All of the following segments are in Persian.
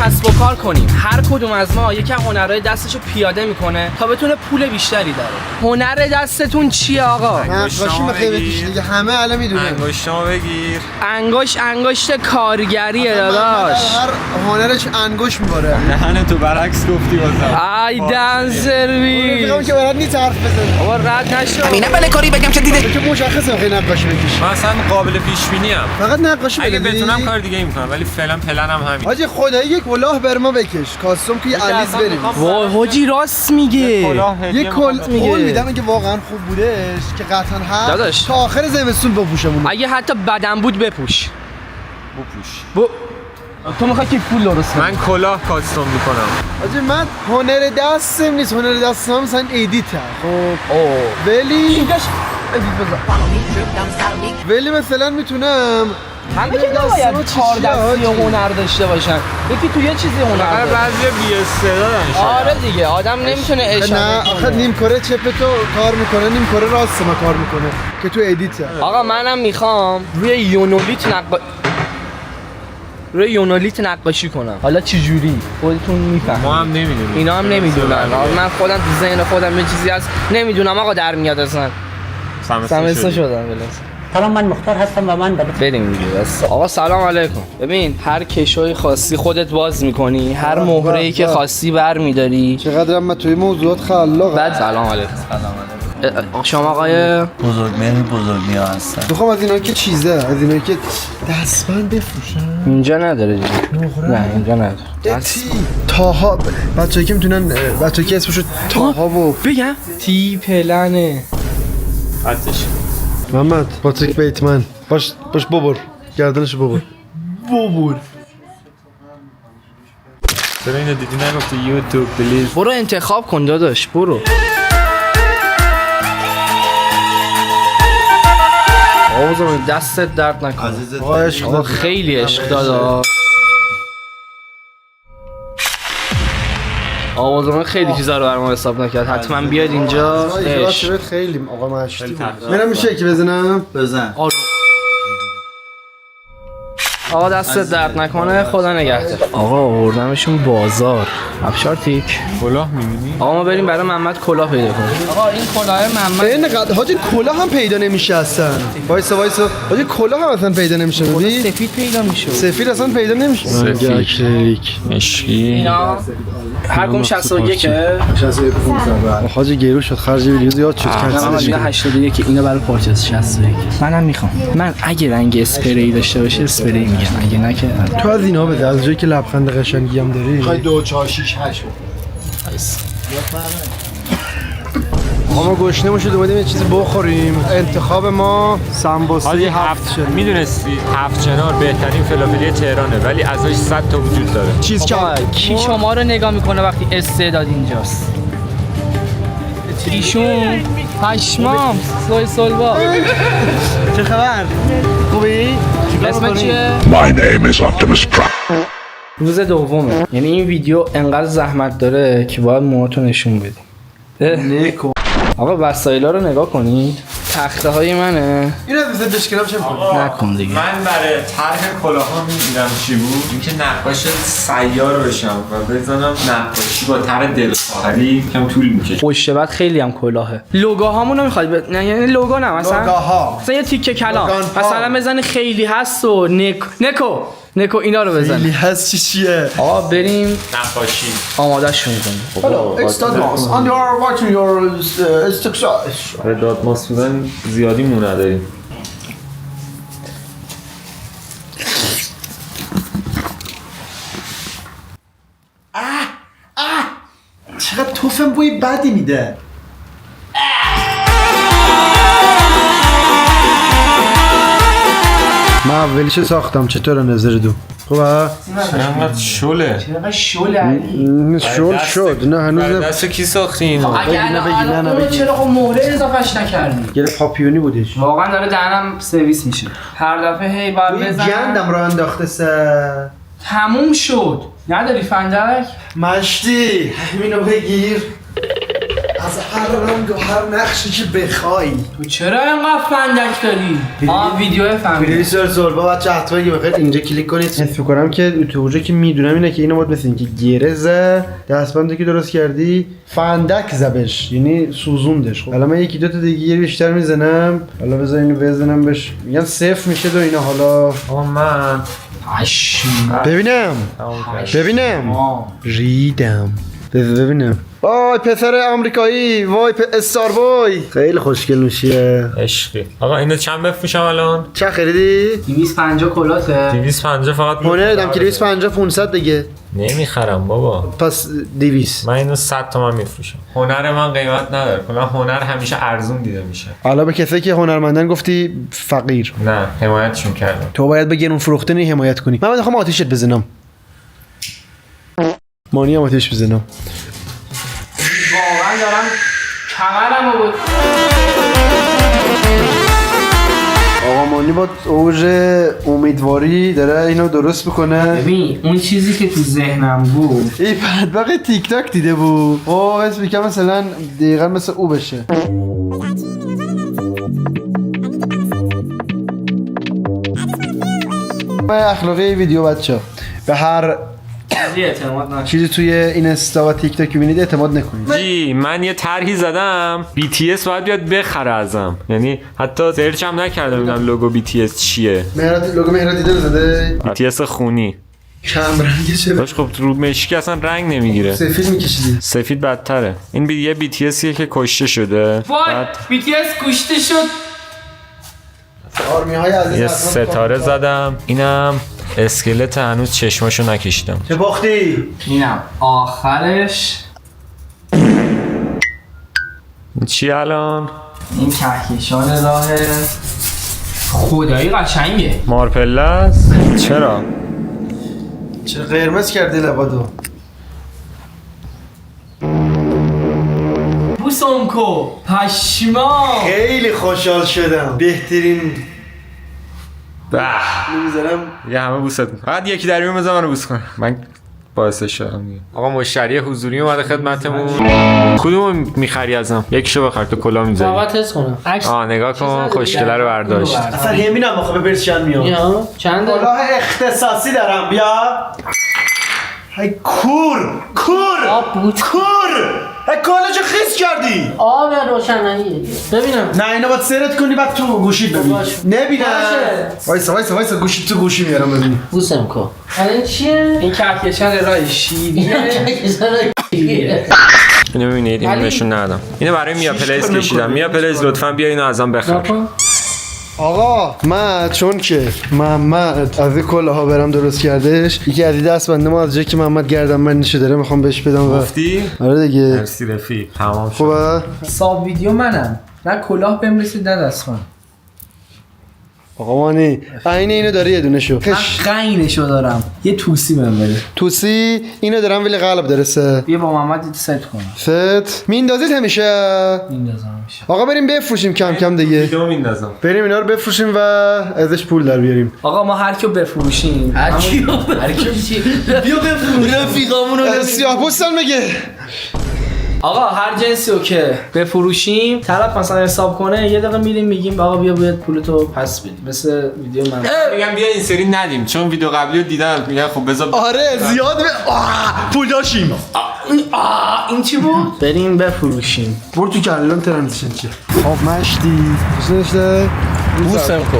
کسب و کار کنیم. هر کدوم از ما یکی از هنرهای دستشو پیاده میکنه تا بتونه پول بیشتری داره. هنر دستتون چیه آقا؟ نقاشی میخوای بکشی دیگه، همه الان میدونن. انگشتامو بگیر. انگشت کارگریه داداش. هر هنرش انگشت میباره. دهن تو برعکس گفتی واسه. ای دنسروی. میگم که برات نیست حرف بزنی. بابا رد نشو. همین اول کاری بگم که دیده که مشخصه میخوای نقاشی بکشی. من اصلا قابل پیش بینی ام. فقط نقاشی اگه بده. بتونم کار دیگه میکنم ولی فعلا پلنم همین. حاجی خدایی یک کلاه بر ما بکش. کاستوم توی علیز بریم. وای حاجی راست میگه. یک کلاه قول میدم اگه واقعا خوب بودش که قطعا هست. داداش. تا آخر زمستون بپوشمون. اگه حتی بدن بود بپوش. تو میخوای که پول درست کنی؟ من کلاه کاستوم میکنم. حاجی من هنر دستم نیست، هنر دستم مثلا ادیته. خب ولی مثلا میتونم همه که نباید کار دستی و هنر داشته باشن. یکی تو یه چیزی هنر هر داره. بعضی بی استعدادن. آره دیگه آدم نمیتونه اشاره نه کنه. آخه نیم کره چپ تو کار میکنه، نیم کره راست ما کار میکنه که تو ادیته. آقا منم میخوام روی یونولیت نقاشی کنم. حالا چه جوری خودتون میفهمید. ما هم نمیدونیم. اینا هم نمیدونن. من خودم تو ذهن خودم یه چیزی هست نمیدونم آقا در میاد اصلا. سمسته شدم بلاس. سلام من مختار هستم و من بریم دیگه بس. آقا سلام علیکم. ببین هر کشوی خاصی خودت باز میکنی، هر مهره‌ای که خاصی برمیداری. چقدر من توی موضوعات خلاقم. بعد سلام علیکم. شما آقای بزرگمهر هستن. میخوام از اینا که چیزه، از اینا که دستبند بفروشن. اینجا نداره دیگه. نه اینجا نداره. تاها بچه‌ای که میتونن، بچه‌ای که اسمشو تاها و بگم تی پلنه. هستش. محمد پاتریک بیتمن باش ببر گردنشو ببر. چرا اینو دیدی نگفتی یوتیوب پلیز؟ برو انتخاب کن داداش برو. آقا دستت درد نکنه. آقا خیلی عشق دادا. آقا خیلی چیزا رو برام حساب نکرد. حتما بیاد اینجا. عشق. خیلی آقا مشتی. منم میشه که بزنم. بزن. آقا دستت درد نکنه خدا نگهدار. آقا آوردمشون بازار. ابشار تیک. کلاه می‌بینی؟ آقا ما بریم برای محمد کلاه پیدا کنیم. آقا این کلاه محمد. اینقدر حاجی کلاه هم پیدا نمیشه اصلا. وایسا حاجی کلاه هم اصلا پیدا نمیشه. ببین سفید پیدا میشه. سفید اصلا پیدا نمیشه. سفید. مشکی. اینا هر کم 61 حاجی گیرو شد، خرج ویدیو زیاد شد. اینا 81 اینا برای پارچه 61. منم میخوام. من اگه رنگ اسپری داشته باشه اسپری میگم، اگه نه که تو از اینا بده، از جایی که لبخند قشنگی هم داری. میخوای 2 4 6 8 ما گشنه میشد اومدیم یه چیزی بخوریم. انتخاب ما سمبوسه حاجی 7 شد. میدونستی 7 چنار بهترین فلافلی تهرانه ولی ازش 100 تا وجود داره. چیز که کی شما رو نگاه میکنه وقتی استعداد اینجاست؟ ایشون پشمام سوی سلوا. چه خبر؟ خوبی؟ اسم چیه؟ My name is Optimus Prime. روز دومه. یعنی این ویدیو انقدر زحمت داره که باید موهاتو نشون بدی. نکن. آقا وسایلا رو نگاه کنید. تخته های منه. اینو از بشکنم چه می‌کنی؟ نکن دیگه. من برای طرح کلاها می‌دیدم چی بود؟ اینکه نقاش سیار بشم و بزنم نقاشی با طرح دلخواهی کم طول می‌کشه. پشت بعد خیلی هم کلاهه. لوگوهامونو می‌خواد نه یعنی لوگو نه مثلا. لوگوها. مثلا یه تیکه کلام. مثلا بزنی خیلی هست و نکو اینا رو بزن. خیلی هست چیه؟ آقا بریم نقاشی. آماده شون کنیم. Hello, it's Dodmos and you are watching your success. دادماس بودن زیادی مو نداریم. چقدر توفم بوی بدی میده. من اولیش ساختم. چطور نظر دو؟ خوبه؟ چقدر شله. چقدر شل شل شد. نه هنوز دست کی ساختی اینو؟ اگه الان چرا خب مهره اضافهش نکردی؟ یه پاپیونی بودش. واقعا داره دهنم سرویس میشه. هر دفعه هی باید بزنم. گندم رو انداخته سر. تموم شد. نداری فندک؟ مشتی همینو بگیر. از هر رنگ و هر نقشی که بخوای. تو چرا اینقدر فندک داری؟ ویدیو فهمیدم. بسیار زلبا بچه حتما اگه بخواید اینجا کلیک کنید. حس می‌کنم که تو اونجا که میدونم اینه که اینو باید مثل اینکه گرزه دستبندی که درست کردی فندک زبش، یعنی سوزوندش. خب الان من یکی دو تا دیگه بیشتر میزنم. حالا بذار اینو بزنم بهش میگن صفر میشه دو اینا. حالا آقا من ببینم ریدم ببینم. وای پسر آمریکایی، وای استار بوی، خیلی خوشگل میشه. عشقی. آقا اینو چند بفروشم الان؟ چه خریدی؟ 250 کلاته. 250 فقط. هونه دادم که 250 500 دیگه. نمیخرم بابا. پس 200. من اینو 100 تومن میفروشم. هنر من قیمت نداره. کلا هنر همیشه ارزون دیده میشه. حالا به کسایی که هنرمندن گفتی فقیر. نه، حمایتشون کردم. تو باید به گرون فروخته نی حمایت کنی. من میخوام آتیشت بزنم. مانی هم آتیش بزنم. واقعا دارم کمرمو بود. آقا مانی با اوج امیدواری داره اینو درست بکنه. ببین اون چیزی که تو ذهنم بود ای بدبخت تیک تاک دیده بود. اسم میگم مثلا دقیقاً مثل او بشه. اخلاقی ویدیو بچه به هر چیزی توی اینستا و تیک تاک میبینید اعتماد نکنید. جی من یه طرحی زدم BTS باید بیاد بخره ازم، یعنی حتی سرچ هم نکردم ببینم لوگو BTS چیه. لوگو مهراد دیده زده BTS خونی کم رنگه چه باش. خب رو مشکی اصلا رنگ نمیگیره. سفید میکشیدی. سفید بدتره. این یه BTSیه که کشته شده. وای BTS کشته شد. آرمی‌های عزیز یه ستاره زدم. اینم اسکلت هنوز چشماشو نکشیدم. چه باختی؟ اینم آخرش. چی الان؟ این کهکشان راه خدایی قشنگه. مارپلاس؟ چرا؟ چرا قرمز کردی لبادو؟ بوسونکو پشما. خیلی خوشحال شدم. بهترین به میذارم. یه همه بوست میکنم. فقط یکی در میون بذار منو بوس کن. من باعث شدم. آقا مشتری حضوری اومده خدمتمون. کدومو میخری ازم؟ یکیشو بخر تو کلا میذاری. بابا تست کنم. نگاه کن خوشگله رو برداشت. اصلا همینم آخه ببرس چند میاد. چنده؟ کلاه اختصاصی دارم بیا. های کور آب بود. های کالا چه خیس کردی؟ آب روشنایی. ببینم. نه اینو باید سرت کنی بعد تو گوشید ببین. نبینم. باشه. وایسا گوشید تو گوشی میارم ببین. بوسمکو این چیه؟ این کهکشان راه شیریه. اینو ببینید اینو نشون ندادم. اینو برای میا پلیز کشیدم. میا پلیز لطفاً بیا اینو ازم بخر. آقا من چون که محمد از این کلاها برام درست کردش، یکی از دست بنده ما از جایی که محمد گردن من نشه داره میخوام بهش بدم. گفتی؟ آره دیگه. مرسی رفیق. تمام شد. خوبه؟ ساب ویدیو منم. نه کلاه بهم رسید نه دستخوان. آقا مانی عین اینو داری یه دونه شو. من قینشو دارم. یه توسی بهم بده. توسی اینو دارم ولی قلب درسته. بیا با محمد ست کنم. ست میندازید همیشه. میندازم میشه. آقا بریم بفروشیم کم کم دیگه. ویدیو میندازم. بریم اینا رو بفروشیم و ازش پول در بیاریم. آقا ما هر کیو بفروشیم. هر کیو بیا بفروش رفیقامونو. سیاه‌پوستن میگه. آقا هر جنسی رو که بفروشیم طرف مثلا حساب کنه یه دقیقه میریم میگیم آقا بیا باید پولتو پس بدی. مثل ویدیو من میگم بیا این سری ندیم چون ویدیو قبلی رو دیدم. میگم خب بذار آره زیاد پول داشتیم. این چی بود؟ بریم بفروشیم. برو تو کلان ترانزیشن چیه؟ خب مشتی نشته بوسمکو.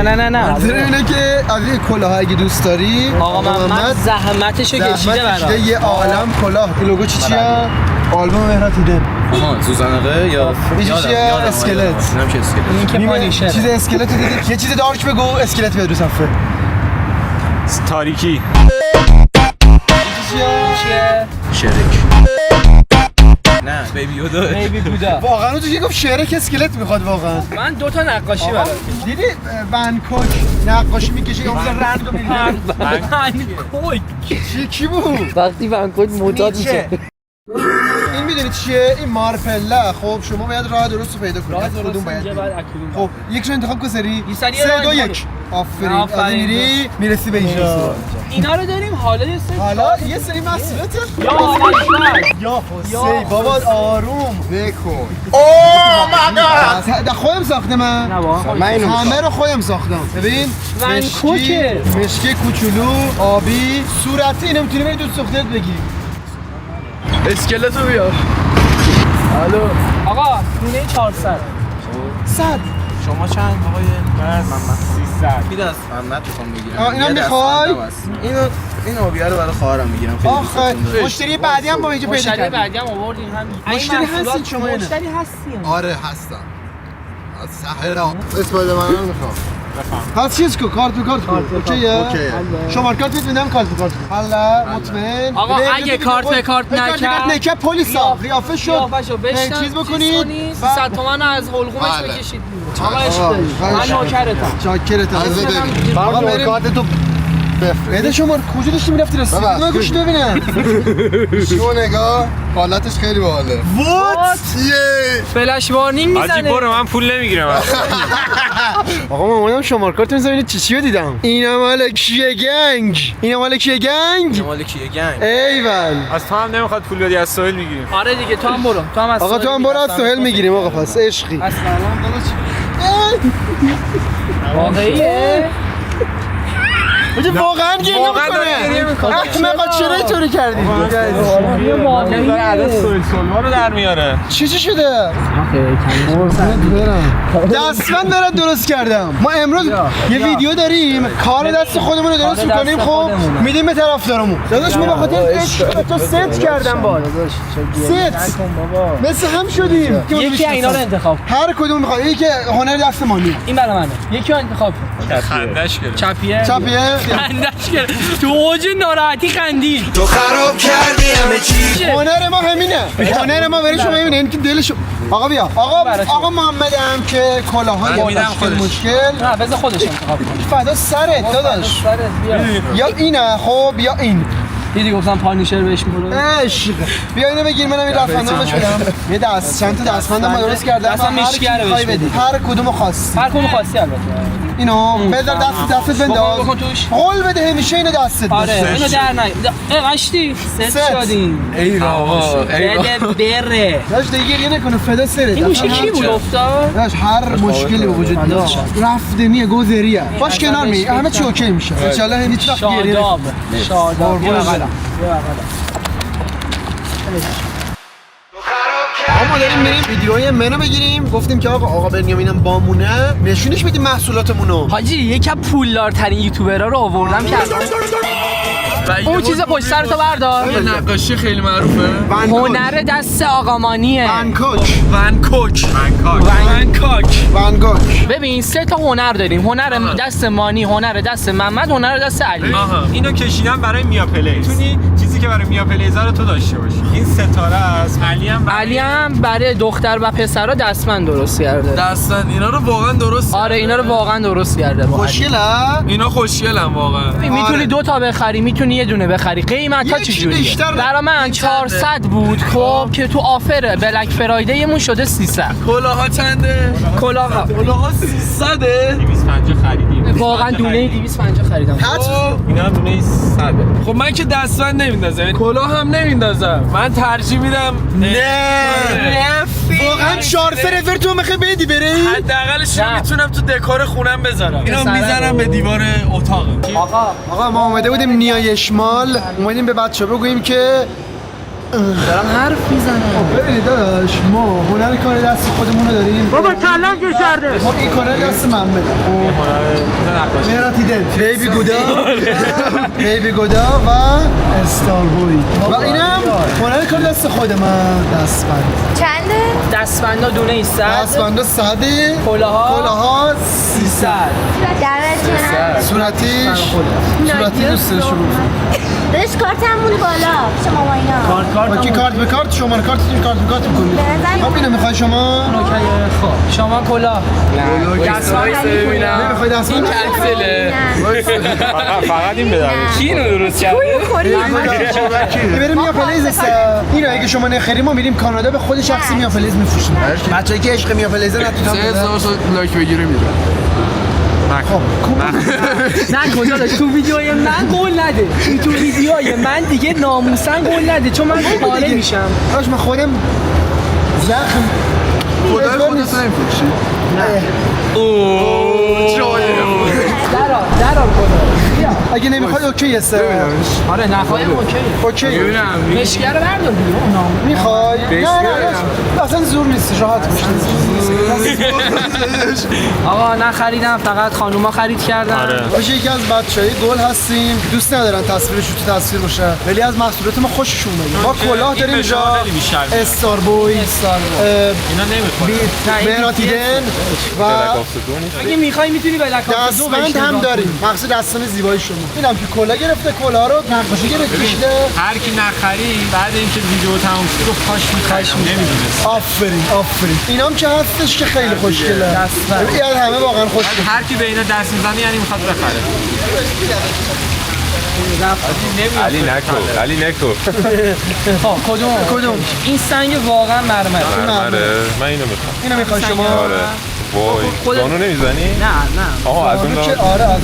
نه منظور اینه که از این کلاه اگه دوست داری آقا محمد زحمتشو کشیده برام. یه عالم کلاه. این لوگو چیه؟ آلبوم مهرات دیده. زوزانقه یا چیه؟ اسکلت. اینم چه اسکلت؟ این که پانیشه. چیز اسکلت دیدی؟ یه چیز دارک بگو اسکلت بیاد رو صفحه. تاریکی. چیه؟ شرک. نه بیبی یودا. بیبی بودا. واقعا تو که گفت شرک اسکلت میخواد واقعا. من دو تا نقاشی برات دیدی ونکوک نقاشی میکشه یا رنگ رو می‌ریزه. ونکوک کی بود؟ وقتی ونکوک معتاد میشه. این میدونید چیه؟ این مارپله. خب شما باید راه درست رو پیدا کنید. از کدوم باید برید؟ خب یکشو انتخاب کن سری. 3 2 1. آفرین. از میری میرسی به اینجا. اینا رو داریم حالا یه سری حالا یه سری مسئولیت یا حسین بابا آروم بکن. ده خودم ساختم من همه رو خودم ساختم. ببین مشکی کوچولو آبی صورتی اینو میتونی بری دوست دخترت بگیری. اسکلتو بیار. الو آقا دونه 400 شما چند آقای من 300 میده است من نمیخوام بگیرم. اینا میخوای؟ این آبیه رو برای خواهرم میگیرم. آخه مشتری بعدی هم با اینجا پیدا مشتری کردیم. بعدی هم آوردیم هم مشتری هستید شما اینه؟ مشتری هستیم آره هستم از سهرا اسپایدر من رو میخوام پس چیز کو کارت به کارت کن. اوکیه؟ شماره کارت میدم کارت به کارت کن. حالا مطمئن. آقا اگه کارت به کارت نکرد پلیسا قیافه شد. قیافه‌شو بشتن چیز بکنید. 300 تومن از حلقومش بکشید. آقا عشق داری. من نوکرتم. شاکرتم. عزیز داری آقا بریم. کارت تو بده شما کجا داشتی میرفتی راستی؟ من گوش ببینم. شو نگاه حالتش خیلی باحاله. وات؟ فلش وارنینگ حاجی میزنه. برو من پول نمیگیرم. آقا من اومدم شماره کارت ببینید چی رو دیدم. اینا مال کیه گنگ؟ مال کیه گنگ؟ ایول. از تو هم نمیخواد پول بدی از سهیل میگیریم. آره دیگه تو هم برو. تو هم از آقا تو هم برو از سهیل میگیریم آقا پس عشقی. اصلا واقعیه؟ بچه واقعا گریه میکنه. احمقا چرا اینطوری کردی؟ عدد سهیل سلوا رو در میاره. چی شده؟ دستبند برات درست کردم. ما امروز یه ویدیو داریم کار دست خودمون رو درست میکنیم. خب میدیم به طرفدارمون. داداش من بخاطر عشق تو ست کردم باز. ست مثل هم شدیم. یکی اینا رو انتخاب. هر کدوم میخواد. یکی هنر دست مانی. این برای منه. یکی رو انتخاب کن. خندش گرفت. چپیه. خندش گرفت. تو اوج ناراحتی خندید. تو خراب کردی همه چی. هنر ما همینه. هنر ما برای شما همینه. این که دلش آقا بیا. آقا محمد هم که کلاهای مشکل. نه بذار خودش انتخاب کنه. فدا سرت داداش. یا اینه خب یا این. دیدی گفتم پانیشر بهش می‌کنه. عشق. بیا اینو بگیر منم این رفتنم بهش بدم. یه دست چند تا دستمندم درست کردم. اصلا مشکیه رو بهش بدی. هر کدومو خواستی. هر کدوم خواستی البته. اینو بذار دستت بنداز. بکن توش. قول بده همیشه اینو دستت. آره اینو در نه. قشتی. ست شدیم. ای آقا بده بره. داش دیگه نکنه فدا سرت. این گوشه کی بود افتاد؟ داش هر مشکلی به وجود میاد. رفتنیه گذریه. باش کنار می. همه چی اوکی میشه. ان شاء الله هیچ وقت گریه. شاداب. ما داریم میریم ویدیوهای منو بگیریم. گفتیم که آقا بنیامینم بامونه نشونش بدیم محصولاتمونو. حاجی یکی از پولدارترین یوتیوبرها رو آوردم که اون چیز پشت سرتو بردار. نقاشی خیلی معروفه. هنر دست آقامانیه. ونکوک. ببین 3 تا هنر داریم. هنر دست مانی، هنر دست محمد، هنر دست علی. اینو کشیدم برای میا پلیز. میتونی چیزی که برای میا پلیزا رو تو داشته باشی. این ستاره است. علی هم برای دختر و پسرا دستمند درست کرده. دستن اینا رو واقعا درست. آره اینا رو واقعا درست کرده. خوشگله. اینا خوشگلن واقعا. میتونی 2 تا بخری، میتونی یه دونه بخری. قیمتا چجوریه؟ برای من 400 بود. خب که تو آفر بلک فرایدیمون شده 300. کلاها چنده؟ کلاها 300. 250 خریدیم. واقعا دونه 250 خریدم. اینا هم دونه 100. خب من که دستبند نمیندازم، کلاه هم نمیندازم. من ترجیح میدم واقعا 400 رفر تو میخوای بدی بری؟ حداقلش میتونم تو دکور خونم بذارم. اینا میزنم به دیوار اتاق. آقا ما اومده بودیم نیای شمال. اومدیم به بچه‌ها بگوییم که دارم حرف میزنم. ببینید داداش ما هنر کار دست خودمون رو داریم. بابا کلم که کرده. ما این کار دست محمد. میراتی دل بیبی گودا و استار بوی. و اینم هنر کار دست خود من. دستبند چنده؟ دستبندا دونه 100. دستبندا 100. کلاها 300. دمتون صورتی دوست شروع داداش کارتمون بالا شما ما اینا با کی کارت به کارت شما کارتتون کارت به کارت می‌کنید خب اینو می‌خوای شما خب شما کلا دستمایز ببینم نمی‌خوای دست این کنسله فقط این بدم کی اینو درست کرده؟ بریم میا پلیز است اینو اگه شما نخریم ما میریم کانادا به خود شخصی میا پلیز میفروشیم بچه‌ای که عشق میا پلیز نه تو 3000 لایک بگیره میره نه کجا داشت تو ویدیوی من گل نده تو ویدیوی من دیگه ناموسن گل نده چون من پاره میشم کاش من خودم زخم خدای خودت نمیفروشی درار کجا اگه نمیخوای اوکی است آره نخوایم اوکی مشکر رو بردار دیگه میخوای نه اصلا زور نیست راحت باش آقا نخریدم فقط خانوما خرید کردن باشه یکی از بچه‌های گل هستیم دوست ندارن تصویرش تو تصویر باشه ولی از محصولات ما خوششون میاد ما کلاه داریم اینجا استار بوی اینا نمیخواد مهراتیدن و اگه میخوای میتونی بلک دستبند هم داریم مقصد دستبند زیبایی شما اینم که کلا گرفته کلاه رو نقاشی گرفته هر کی نخرید بعد اینکه ویدیو تموم شد گفت کاش می‌خریدم نمیدونست آفرین اینام که هستش که خیلی خوشگله این همه واقعا خوشگله هر کی به اینا دست میزنه یعنی میخواد بخره علی نکو خب کدوم این سنگ واقعا مرمره من اینو میخوام اینو میخوای شما وای زانو نمیزنی؟ نه آها از اون آره از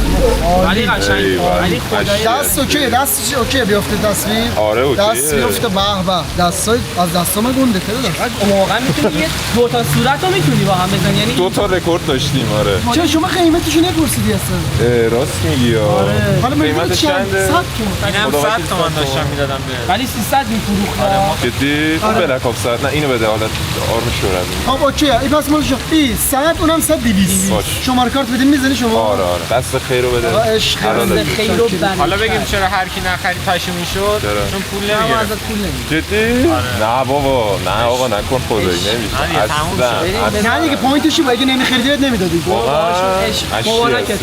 ولی قشنگ ولی خدایی دست اوکی دست اوکی بیافته تصویر آره اوکی دست بیافته به دستای از دستام گنده تره واقعا میتونی یه دو تا صورت رو میتونی با هم بزنی یعنی دو تا رکورد داشتیم آره چرا شما قیمتشو نپرسیدی اصلا راست میگی حالا قیمتش چنده؟ اینم 100 تومن داشتم میدادم به ولی 300 میفروخت جدی بلک اپ 100 نه اینو بده حالت آرم شورا خب اوکی این پس مال شما 100 اونم 100 200 شماره کارت بدین میزنی شما آره دست خیر رو بده عشق خیر رو حالا بگیم چرا هر کی نخرید پشیمون شد چون پول نمیگیره ازت پول نمیگیره جدی نه بابا نه آقا نکن خدایی نمیشه اصلا نه دیگه پوینتش بود اگه نمیخریدی بهت نمیدادی مبارکت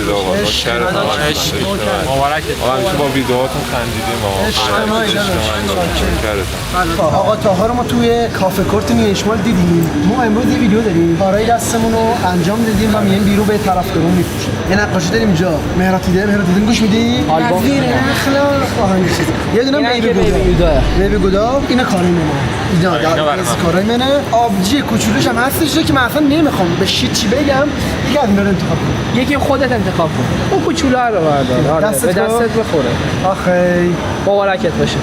مبارکت آقا با ویدیوهاتون خندیدیم آقا تاها رو ما توی کافه کورت نیشمال دیدیم ما امروز یه ویدیو داریم کارهای دستمون رو انجام دادیم و میایم بیرون به طرفدارون میفروشیم یه نقاشی داریم اینجا مهراتیدن گوش میدی آلبوم اخلاق یه دونه بیبی گودا اینا کارای منه اینا کارای منه آبجی کوچولوش هم هستش که من اصلا نمیخوام به چی بگم یکی از اینا رو انتخاب کن یکی خودت انتخاب کن اون کوچولو رو بردار به دستت بخوره آخی مبارکت باشه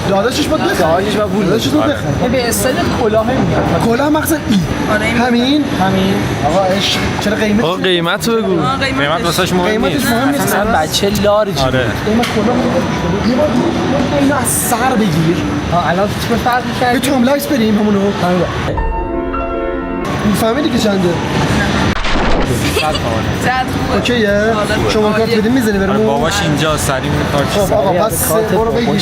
داداشش بود داداشش بود بخره به استایل کلاه میگم کلاه مقصد همین آقا عشق چرا قیمت آقا قیمت رو بگو قیمت واسش مهم نیست مهم نیست مثلا بچه لارج آره قیمت کلاه اینو از سر بگیر الان چه فرقی یه کرد توم لایس بریم همونو میفهمیدی که چنده اوکیه شما کارت بدیم میزنی برمون باباش اینجا سری کارت خب آقا پس برو بگیر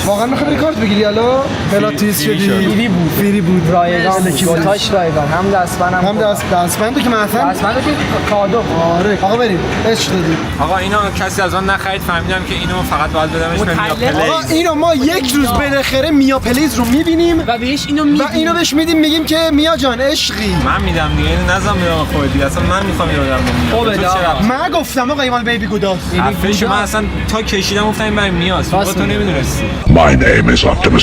واقعا میخوای کارت بگیری الان پلاتیس شدی فری بود رایگان دوتاش رایگان هم دستبندم هم دستبندو که مثلا دستبندو که کادو آره آقا بریم عشق دادی آقا اینو کسی از آن نخرید فهمیدم که اینو فقط باید بدمش به میا پلیز آقا اینو ما یک روز بالاخره میا پلیز رو میبینیم و بهش اینو بهش میدیم میگیم که میا جان عشقی من میدم دیگه اینو نظام میدم خودت دیگه اصلا من میخوام اینو بدم خب من گفتم آقا ایمان بیبی گوداست حرفش من اصلا تا کشیدم گفتم این برای میاس تو نمیدونستی My name is Optimus